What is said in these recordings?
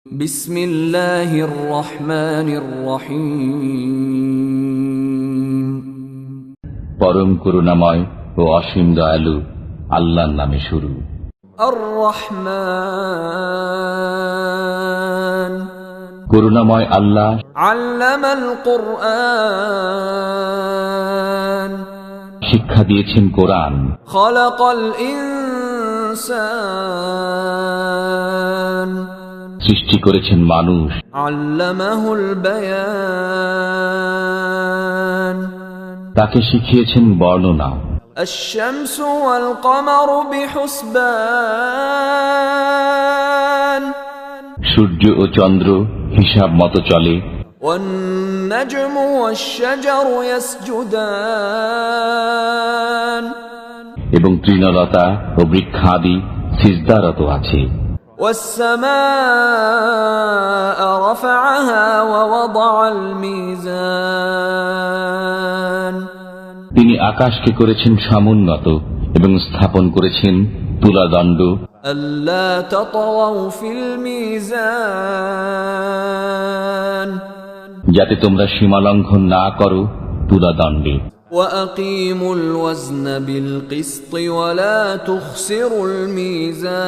বিসমিল্লাহির রহমানির রহিম। পরম করুণাময় ও অসীম দয়ালু আল্লাহর নামে শুরু। আর রহমান, করুণাময় আল্লাহ আল্লামাল কুরআন, শিক্ষা দিয়েছেন কোরআন। খলাকাল ইনসান, সৃষ্টি করেছেন মানুষ। আল্লামাহুল বায়ান, তাকে শিখিয়েছেন বর্ণনা। الشمس والقمر بحسبان, সূর্য ও চন্দ্র হিসাব মতো চলে। والنجم والشجر يسجدان, এবং তৃণলতা ও বৃক্ষাদি সিজদারত আছে। والسماء رفعها ووضع الميزان, তিনি আকাশকে করেছেন সমুন্নত এবং স্থাপন করেছেন তুলাদণ্ড। ألا تطغوا في الميزان, যাতে তোমরা সীমালঙ্ঘন না করো তুলাদণ্ডে। وأقيموا الوزن بالقسط ولا تخسروا الميزان,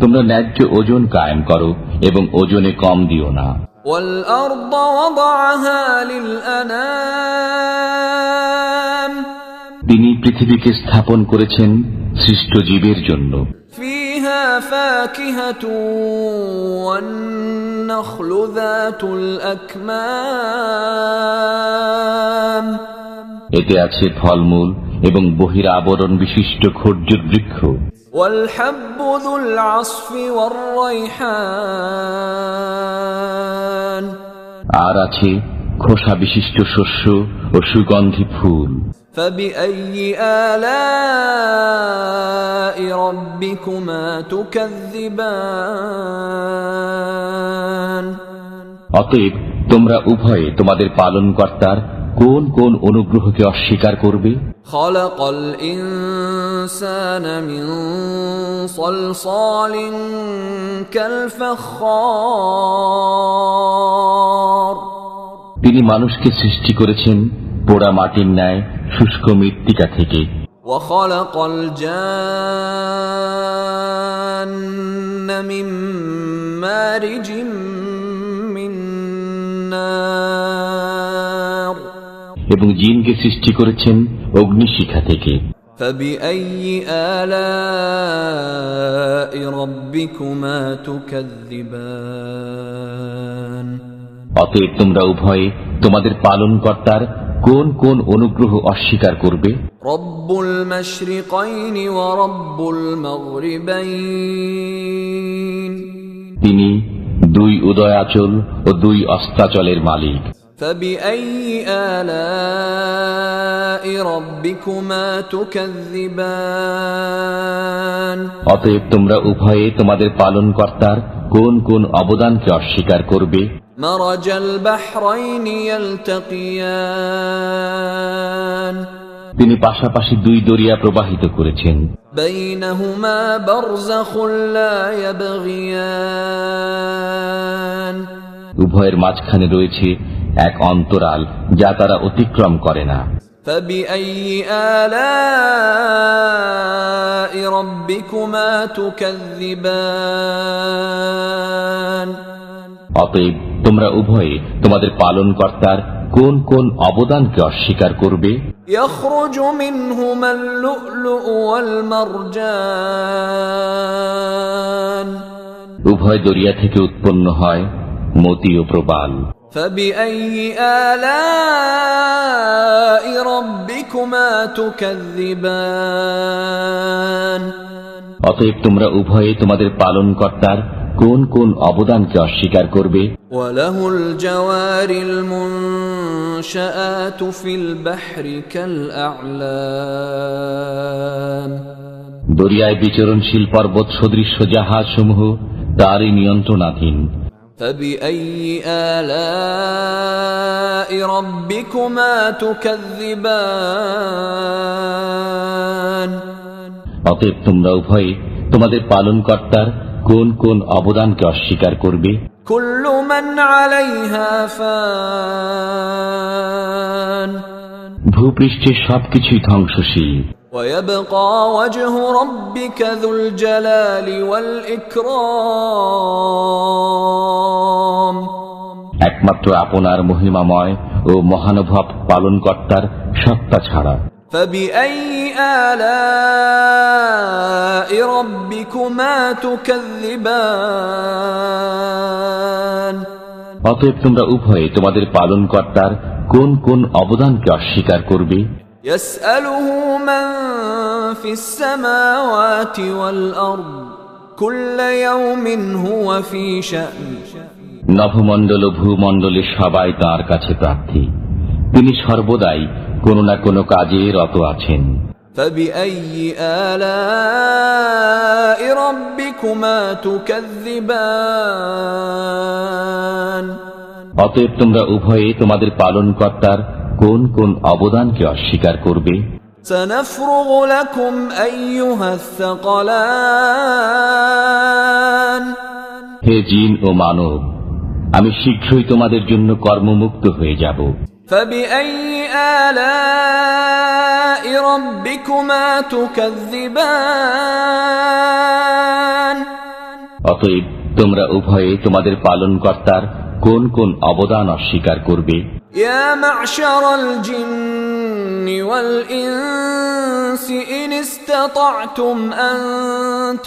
তোমরা ন্যায্য ওজন কায়েম করো এবং ওজনে কম দিও না। والأرض وضعها للأنام, তিনি পৃথিবীকে স্থাপন করেছেন সৃষ্ট জীবের জন্য। فيها فاكهة والنخل ذات الأكمام, এতে আছে ফলমূল এবং বহির আবরণ বিশিষ্ট খর্জুর বৃক্ষ। والحب ذو العصف والريحان, আর আছে খোসা বিশিষ্ট শস্য ও সুগন্ধি ফুল। فبأي آلاء ربكما تكذبان, অতএব তোমরা উভয়ে তোমাদের পালনকর্তার কোন কোন অনুগ্রহকে অস্বীকার করবে? خلق الإنسان من صلصال كالفخار, তিনি মানুষকে সৃষ্টি করেছেন পোড়া মাটির ন্যায় শুষ্ক মৃত্তিকা থেকে। وخلق الجان من مارج من نار, এবং জিনকে সৃষ্টি করেছেন অগ্নিশিখা থেকে। فبأي آلاء ربكما تكذبان, অতএব তোমরা উভয়ে তোমাদের পালনকর্তার কোন কোন অনুগ্রহ অস্বীকার করবে? رب المشرقين ورب المغربين, তিনি দুই উদয়াচল ও দুই অস্তাচলের মালিক। فبأي آلاء ربكما تكذبان, অতএব তোমরা উভয়ে তোমাদের পালনকর্তার কোন কোন অবদানকে অস্বীকার করবে? مرج البحرين يلتقيان, তিনি পাশাপাশি দুই দরিয়া প্রবাহিত করেছেন। بينهما برزخ لا يبغيان, উভয়ের মাঝখানে রয়েছে এক অন্তরাল যা তারা অতিক্রম করে না। فبأي آلاء ربكما تكذبان, অতএব তোমরা উভয়ে তোমাদের পালনকর্তার কোন কোন অবদানকে অস্বীকার করবে? يخرج منهما اللؤلؤ والمرجان, উভয় দরিয়া থেকে উৎপন্ন হয় মতি ও প্রবাল। فبأي آلاء ربكما تكذبان, অতএব তোমরা উভয়ে তোমাদের পালনকর্তার কোন কোন অবদানকে অস্বীকার করবে? وله الجوار المنشآت في البحر كالأعلام, দরিয়ায় বিচরণশীল পর্বত সদৃশ্য জাহাজ সমূহ তারই নিয়ন্ত্রণাধীন। فبأي آلاء ربكما تكذبان, অতএব তোমরা উভয়ে তোমাদের পালনকর্তার কোন কোন অবদানকে অস্বীকার করবে? كل من عليها فان ভূপৃষ্ঠের সবকিছুই ধ্বংসশীল। ويبقى وجه ربك ذو الجلال والإكرام একমাত্র আপনার মহিমাময় ও মহানুভব পালনকর্তার সত্তা ছাড়া। فبأي آلاء ربكما تكذبان অতএব তোমরা উভয়ে তোমাদের পালনকর্তার কোন কোন অবদানকে অস্বীকার করবে? يسأله من في السماوات والأرض كل يوم هو في شأن নভমণ্ডল ও ভূমণ্ডলের সবাই তাঁর কাছে প্রার্থী, তিনি সর্বদাই কোনো না কোনো কাজে রত আছেন। فبأي آلاء ربكما تكذبان অতএব তোমরা উভয়ে তোমাদের পালনকর্তার কোন কোন অবদানকে অস্বীকার করবে? سنفرغ لكم أيها الثقلان হে জিন ও মানব, আমি শীঘ্রই তোমাদের জন্য কর্মমুক্ত হয়ে যাব। فبأي آلاء ربكما تكذبان অতএব তোমরা উভয়ে তোমাদের পালনকর্তার কোন কোন অবদান অস্বীকার করবে? يا معشر الجن والإنس إن استطعتم أن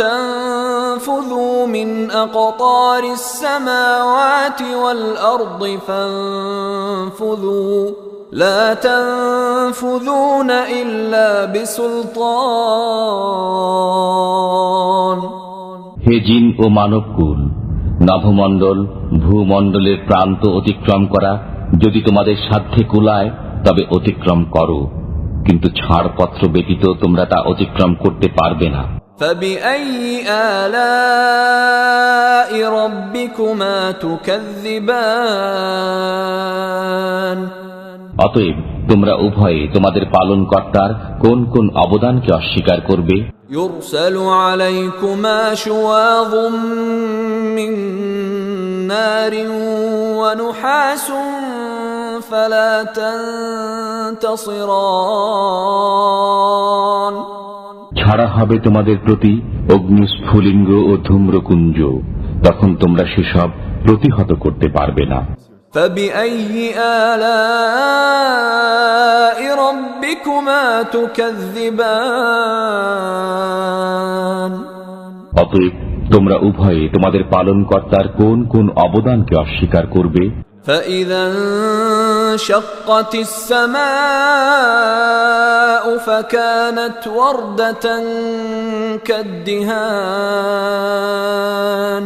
تنفذوا من أقطار السماوات والأرض فانفذوا لا تنفذون إلا بسلطان হে জিন ও মানবকুল, নভমণ্ডল ভূমণ্ডলের প্রান্ত অতিক্রম করা যদি তোমাদের সাধ্যে কুলায় তবে অতিক্রম করো, কিন্তু ছাড়পত্র ব্যতীত তোমরা তা অতিক্রম করতে পারবে না। فبأي آلاء ربكما تكذبان অতএব তোমরা উভয়ে তোমাদের পালনকর্তার কোন কোন অবদানকে অস্বীকার করবে? يرسل عليكما شواظ من نار ونحاس فلا تنتصران ছাড়া হবে তোমাদের প্রতি অগ্নিস্ফুলিঙ্গ ও ধূম্রকুঞ্জ, তখন তোমরা সেসব প্রতিহত করতে পারবে না। فبأي آلاء ربكما تكذبان অতএব তোমরা উভয়ে তোমাদের পালনকর্তার কোন কোন অবদানকে অস্বীকার করবে? فإذا انشقت السماء فكانت وردة كالدهان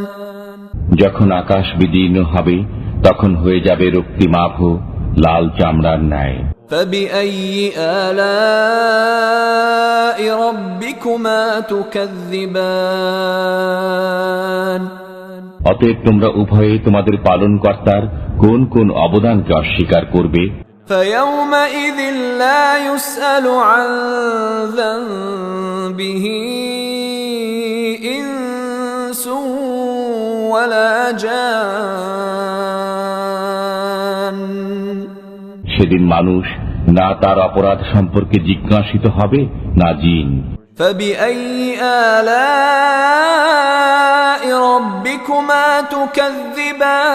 যখন আকাশ বিদীর্ণ হবে তখন হয়ে যাবে রক্তিমাভ লাল চামড়ার ন্যায়। فبأي آلاء ربكما تكذبان অতএব তোমরা উভয়ে তোমাদের পালনকর্তার কোন কোন অবদানকে অস্বীকার করবে? فيومئذ لا يسأل عن ذنبه إنس ولا جان সেদিন মানুষ না তার অপরাধ সম্পর্কে জিজ্ঞাসিত হবে না জিন। فبأي آلاء ربكما تكذبان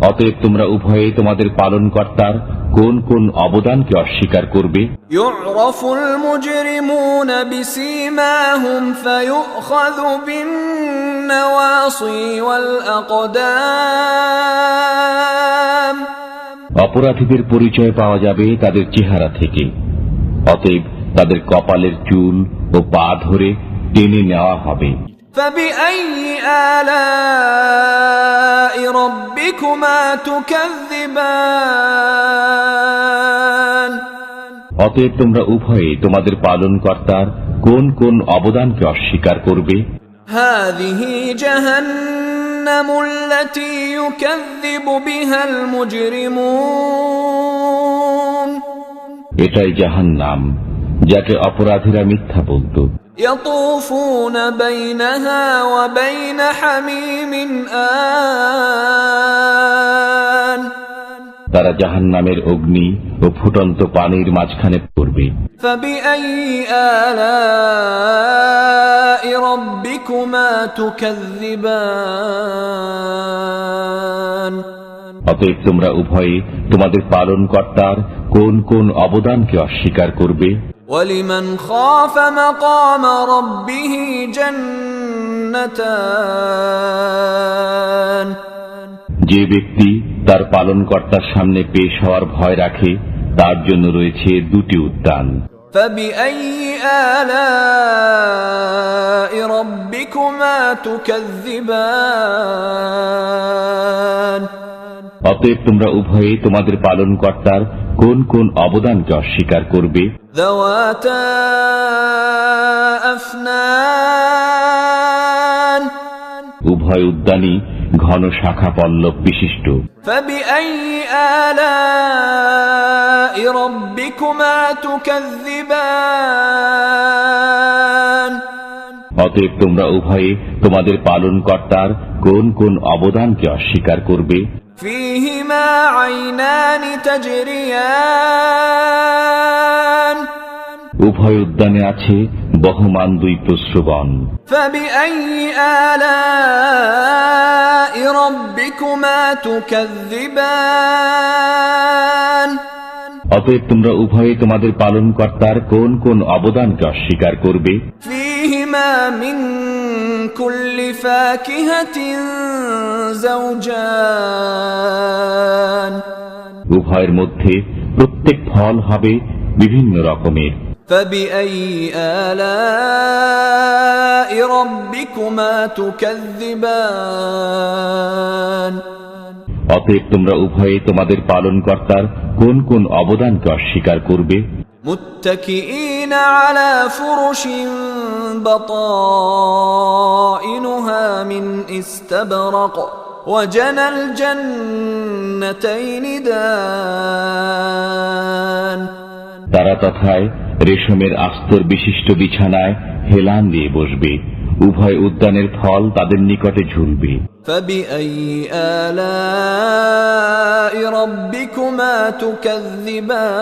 অতএব তোমরা উভয়ে তোমাদের পালনকর্তার কোন কোন অবদানকে অস্বীকার করবে? يعرف المجرمون بسيماهم فيؤخذ بالنواصي والأقدام অপরাধীদের পরিচয় পাওয়া যাবে তাদের চেহারা থেকে, অতএব তাদের কপালের চুল ও পা ধরে টেনে নেওয়া হবে। فبأي آلاء ربكما تكذبان অতএব তোমরা উভয়ে তোমাদের পালনকর্তার কোন কোন অবদানকে অস্বীকার করবে? هذه جهنم التي يكذب بها المجرمون এটাই জাহান্নাম, যাকে অপরাধীরা মিথ্যা বলত। يطوفون بينها وبين حميم آن তারা জাহান্নামের অগ্নি ও ফুটন্ত পানির মাঝখানে পড়বে। فبأي آلاء ربكما تكذبان অতএব তোমরা উভয়ে তোমাদের পালনকর্তার কোন কোন অবদানকে অস্বীকার করবে? ولمن خاف مقام ربه جنتان যে ব্যক্তি তার পালনকর্তার সামনে পেশ হওয়ার ভয় রাখে তার জন্য রয়েছে দুটি উদ্যান। فبأي آلاء ربكما تكذبان অতএব তোমরা উভয়ে তোমাদের পালনকর্তার কোন কোন অবদানকে অস্বীকার করবে? ذواتا أفنان উভয় উদ্যানই ঘন শাখা পল্লব বিশিষ্ট। فبأي آلاء ربكما تكذبان অতএব তোমরা উভয়ে তোমাদের পালনকর্তার কোন কোন অবদানকে অস্বীকার করবে? فيهما عينان تجريان উভয় উদ্যানে আছে বহমান দুই প্রস্রবণ। فبأي آلاء ربكما تكذبان অতএব তোমরা উভয়ে তোমাদের পালনকর্তার কোন কোন অবদানকে অস্বীকার করবে? فيهما من كل فاكهة زوجان উভয়ের মধ্যে প্রত্যেক ফল হবে বিভিন্ন রকমের। فبأي آلاء ربكما تكذبان অতএব তোমরা উভয়ে তোমাদের পালনকর্তার কোন কোন অবদানকে অস্বীকার করবে? متكئين على فرش بطائنها من استبرق وجنى الجنتين دان তারা তথায় রেশমের আস্তর বিশিষ্ট বিছানায় হেলান দিয়ে বসবে, উভয় উদ্যানের ফল তাদের নিকটে ঝুলবে। فبأي آلاء ربكما تكذبان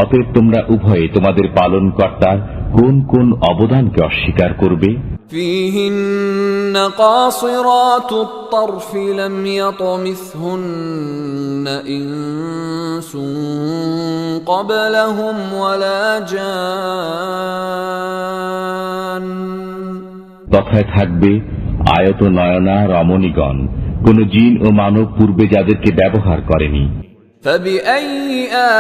অতএব তোমরা উভয়ে তোমাদের পালনকর্তার কোন কোন অবদানকে অস্বীকার করবে? فيهن قاصرات الطرف لم يطمثهن إنس قبلهم ولا جان তথায় থাকবে আয়ত নয়না রমণীগণ, কোন জিন ও মানব পূর্বে যাদেরকে ব্যবহার করেনি। فبأي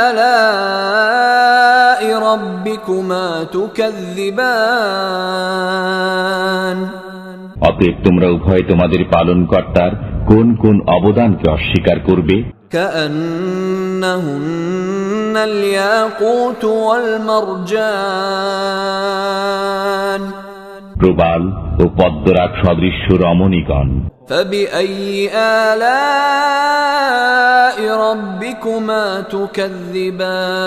آلاء ربكما تكذبان অতএব তোমরা উভয়ে তোমাদের পালনকর্তার কোন কোন অবদানকে অস্বীকার করবে? كأنهن الياقوت والمرجان প্রবাল ও পদ্মরাগ সদৃশ্য রমণীগণ। فبأي آلاء ربكما تكذبان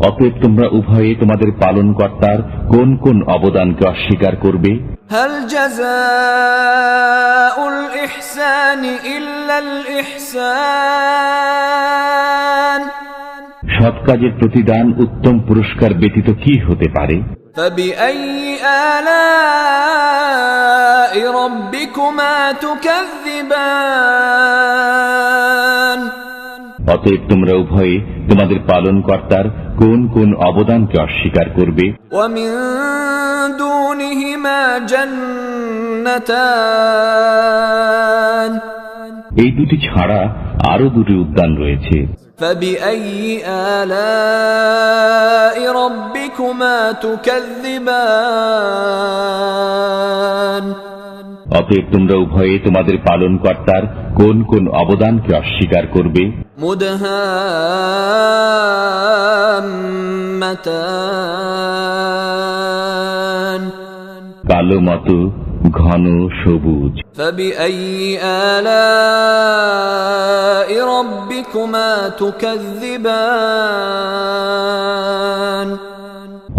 অতএব তোমরা উভয়ে তোমাদের পালনকর্তার কোন কোন অবদানকে অস্বীকার করবে? هل جزاء الإحسان إلا الإحسان সৎ কাজের প্রতিদান উত্তম পুরস্কার ব্যতীত কি হতে পারে? فبأي آلاء ربكما تكذبان অতএব তোমরা উভয়ে তোমাদের পালনকর্তার কোন কোন অবদানকে অস্বীকার করবে? ومن دونهما جنتان এই দুটি ছাড়া আরো দুটি উদ্যান রয়েছে। فبأي آلاء ربكما تكذبان অতএব তোমরা উভয়ে তোমাদের পালনকর্তার কোন কোন অবদানকে অস্বীকার করবে? مدهامتان কালো মতো ঘন সবুজ। فبأي آلاء ربكما تكذبان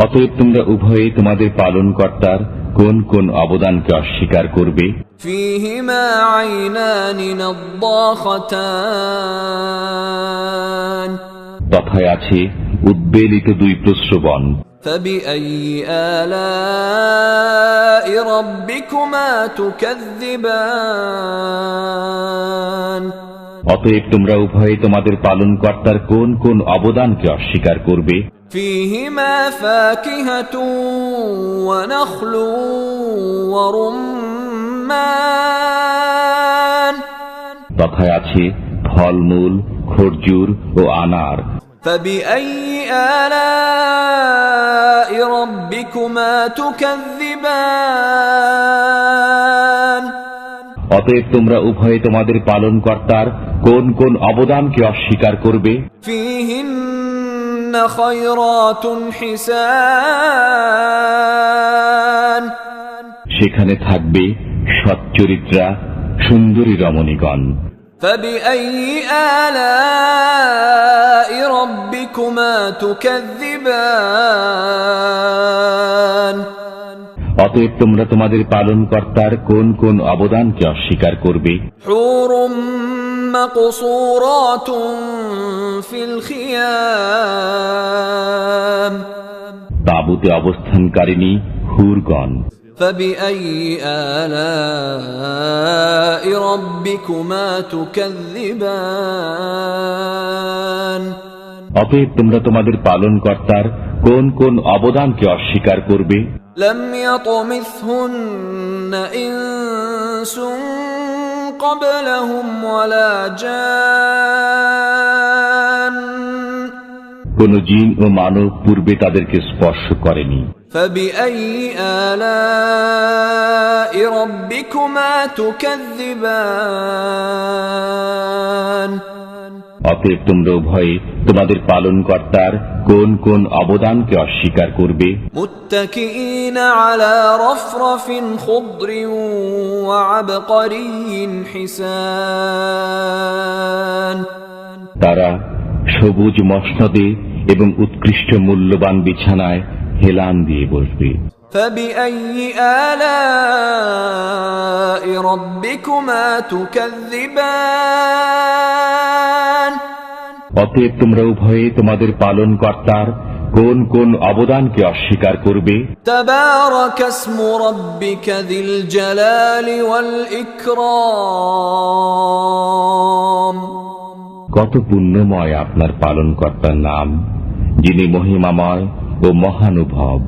অতএব তোমরা উভয়ে তোমাদের পালনকর্তার কোন কোন অবদানকে অস্বীকার করবে? فيهما عينان نضاختان তথায় আছে উদ্বেলিত দুই প্রস্রবণ। فبأي آلاء ربكما تكذبان অতএব তোমরা উভয়ে তোমাদের পালনকর্তার কোন কোন অবদানকে অস্বীকার করবে? فيهما فاكهة ونخل ورمان তথায় আছে ফলমূল, খরজুর ও আনার। فبأي آلاء ربكما تكذبان অতএব তোমরা উভয়ে তোমাদের পালনকর্তার কোন কোন অবদানকে অস্বীকার করবে? فيهن خيرات حسان সেখানে থাকবে সচ্চরিত্রা সুন্দরী রমণীগণ। فبأي آلاء ربكما تكذبان অতএব তোমরা তোমাদের পালনকর্তার কোন কোন অবদানকে অস্বীকার করবে? حور مقصورات في الخيام তাঁবুতে অবস্থানকারিণী হুরগণ। فبأي آلاء ربكما تكذبان অতএব তোমরা তোমাদের পালনকর্তার কোন কোন অবদানকে অস্বীকার করবে? لم يطمثهن إنس قبلهم ولا جان কোন জিন ও মানব পূর্বে তাদেরকে স্পর্শ করেনি। فبأي آلاء ربكما تكذبان অতএব তোমরা উভয়ে তোমাদের পালনকর্তার কোন কোন অবদানকে অস্বীকার করবে? متكئين على رفرف خضر وعبقري حسان তারা সবুজ মসনদে এবং উৎকৃষ্ট মূল্যবান বিছানায় হেলান দিয়ে বসবে। فبأي آلاء ربكما تكذبان অতএব তোমরা উভয়ে তোমাদের পালনকর্তার কোন কোন অবদানকে অস্বীকার করবে? تبارك اسم ربك ذي الجلال والإكرام কত পুণ্যময় আপনার পালনকর্তার নাম, যিনি মহিমাময় ও মহানুভব।